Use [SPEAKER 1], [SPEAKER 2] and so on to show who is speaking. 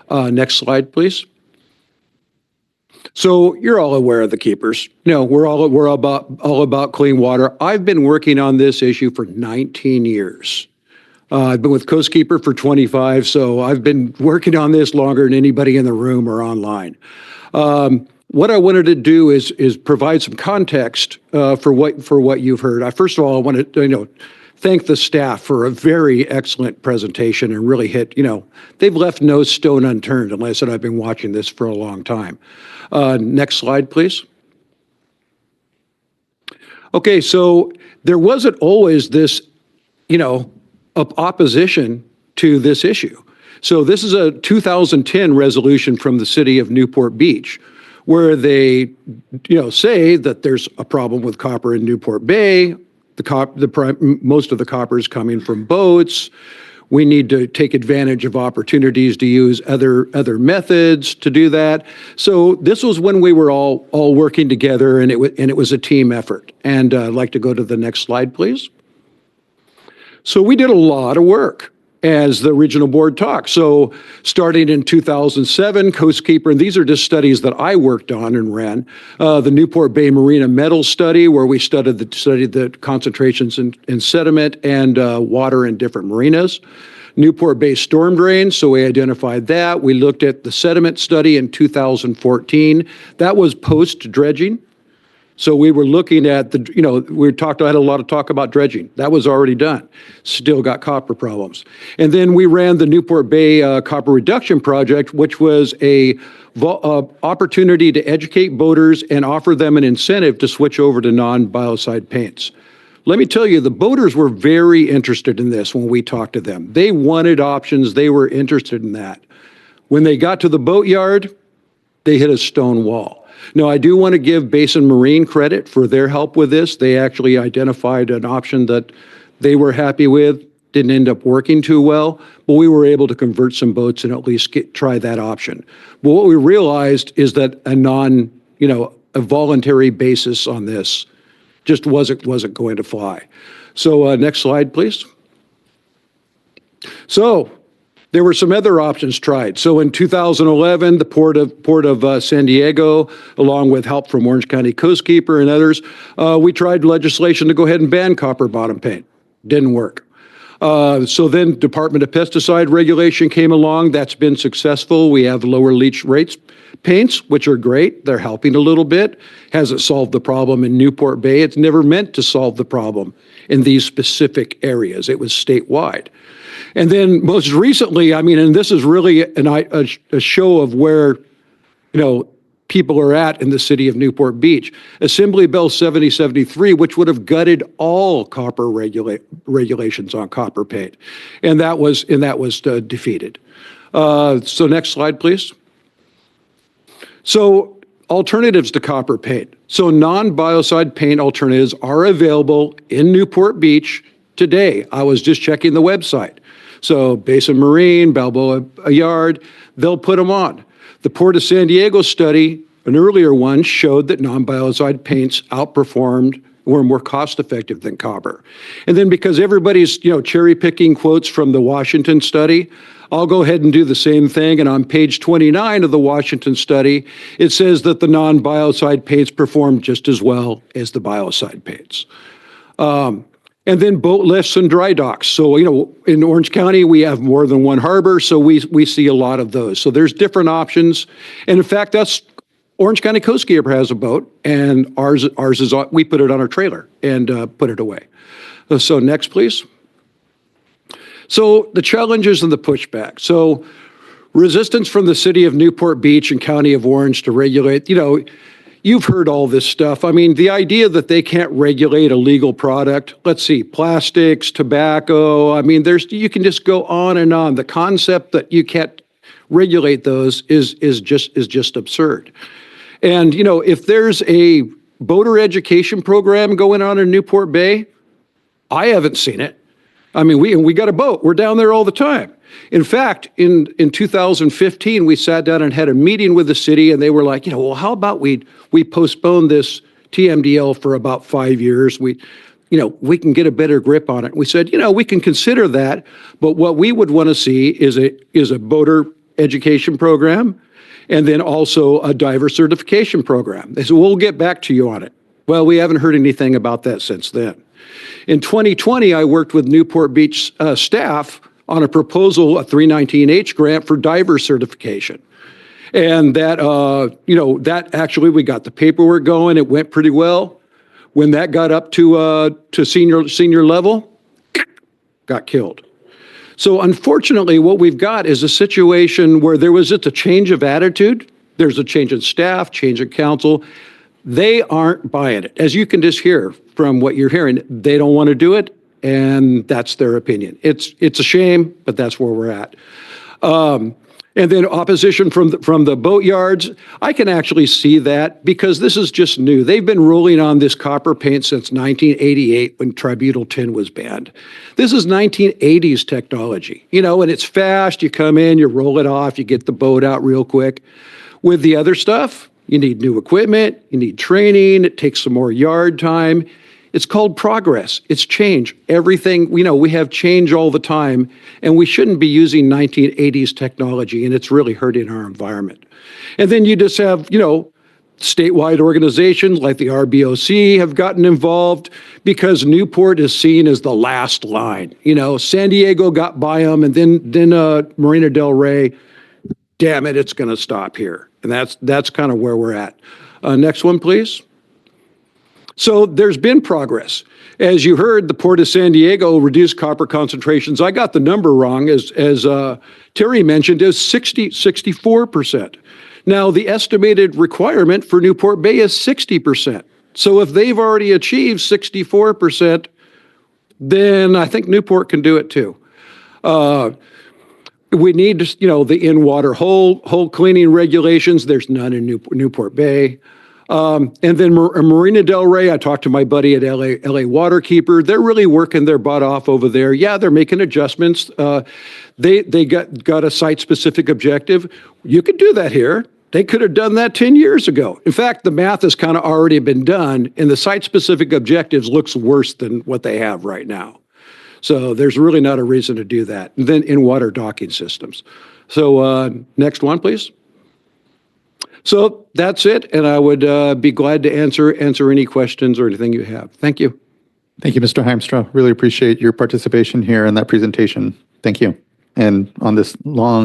[SPEAKER 1] Next slide, please. So you're all aware of the keepers. We're all about clean water. I've been working on this issue for 19 years. I've been with Coastkeeper for 25, so I've been working on this longer than anybody in the room or online. What I wanted to do is provide some context for what you've heard. First of all, I want to thank the staff for a very excellent presentation and really they've left no stone unturned, and like I said, I've been watching this for a long time. Next slide, please. Okay, so there wasn't always this, opposition to this issue. So this is a 2010 resolution from the city of Newport Beach, where they, say that there's a problem with copper in Newport Bay. Most of the copper is coming from boats. We need to take advantage of opportunities to use other methods to do that. So this was when we were all working together, and it was a team effort. And I'd like to go to the next slide, please. So we did a lot of work as the regional board talked. So starting in 2007, Coastkeeper, and these are just studies that I worked on and ran, the Newport Bay Marina Metal Study, where we studied the concentrations in sediment and water in different marinas. Newport Bay Storm Drains, so we identified that. We looked at the sediment study in 2014. That was post-dredging. So we were looking at I had a lot of talk about dredging. That was already done. Still got copper problems. And then we ran the Newport Bay Copper Reduction Project, which was a opportunity to educate boaters and offer them an incentive to switch over to non-biocide paints. Let me tell you, the boaters were very interested in this when we talked to them. They wanted options. They were interested in that. When they got to the boatyard, they hit a stone wall. Now, I do want to give Basin Marine credit for their help with this. They actually identified an option that they were happy with, didn't end up working too well, but we were able to convert some boats and at least try that option. But what we realized is that a voluntary basis on this just wasn't going to fly. So next slide, please. So there were some other options tried. So in 2011, the Port of San Diego, along with help from Orange County Coastkeeper and others, we tried legislation to go ahead and ban copper bottom paint. Didn't work. So then Department of Pesticide regulation came along. That's been successful. We have lower leach rates paints, which are great. They're helping a little bit. Hasn't solved the problem in Newport Bay. It's never meant to solve the problem in these specific areas. It was statewide. And then most recently, and this is really a show of where, people are at in the city of Newport Beach. Assembly Bill 7073, which would have gutted all copper regulations on copper paint, and that was defeated. So next slide, please. So alternatives to copper paint. So non-biocide paint alternatives are available in Newport Beach today. I was just checking the website. So Basin Marine, Balboa Yard, they'll put them on. The Port of San Diego study, an earlier one, showed that non-biocide paints were more cost-effective than copper. And then because everybody's cherry-picking quotes from the Washington study, I'll go ahead and do the same thing. And on page 29 of the Washington study, it says that the non-biocide paints perform just as well as the biocide paints. And then boat lifts and dry docks. So, in Orange County, we have more than one harbor, so we see a lot of those. So there's different options. And in fact, Orange County Coastkeeper has a boat, and ours is we put it on our trailer and put it away. So next, please. So the challenges and the pushback. So resistance from the city of Newport Beach and County of Orange to regulate, you've heard all this stuff. The idea that they can't regulate a legal product, let's see, plastics, tobacco, you can just go on and on. The concept that you can't regulate those is just absurd. And, if there's a boater education program going on in Newport Bay, I haven't seen it. We got a boat. We're down there all the time. In fact, in 2015, we sat down and had a meeting with the city, and they were like, well, how about we postpone this TMDL for about 5 years? We can get a better grip on it. We said, we can consider that, but what we would want to see is a boater education program, and then also a diver certification program. They said, we'll get back to you on it. Well, we haven't heard anything about that since then. In 2020, I worked with Newport Beach staff on a proposal, a 319H grant for diver certification. And that, that actually, we got the paperwork going. It went pretty well. When that got up to senior level, got killed. So unfortunately, what we've got is a situation where there was just a change of attitude. There's a change in staff, change in council. They aren't buying it. As you can just hear from what you're hearing, they don't want to do it, and that's their opinion. It's a shame, but that's where we're at. And then opposition from the boatyards, I can actually see that because this is just new. They've been rolling on this copper paint since 1988 when Tribunal 10 was banned. This is 1980s technology, and it's fast. You come in, you roll it off, you get the boat out real quick. With the other stuff, you need new equipment, you need training, it takes some more yard time. It's called progress. It's change. Everything, we have change all the time, and we shouldn't be using 1980s technology, and it's really hurting our environment. And then you just have, statewide organizations like the RBOC have gotten involved because Newport is seen as the last line. San Diego got by them, and then Marina del Rey, damn it, it's going to stop here. And that's kind of where we're at. Next one, please. So there's been progress. As you heard, the Port of San Diego reduced copper concentrations. I got the number wrong, as Terry mentioned, is 64%. Now, the estimated requirement for Newport Bay is 60%. So if they've already achieved 64%, then I think Newport can do it too. We need, the in-water hull cleaning regulations. There's none in Newport Bay. And then Marina del Rey, I talked to my buddy at LA Waterkeeper. They're really working their butt off over there. Yeah, they're making adjustments. They got a site-specific objective. You could do that here. They could have done that 10 years ago. In fact, the math has kind of already been done, and the site-specific objectives looks worse than what they have right now. So there's really not a reason to do that. And then in-water docking systems. So next one, please. So that's it, and I would be glad to answer any questions or anything you have. Thank you.
[SPEAKER 2] Thank you, Mr. Hiemstra. Really appreciate your participation here in that presentation. Thank you. And on this long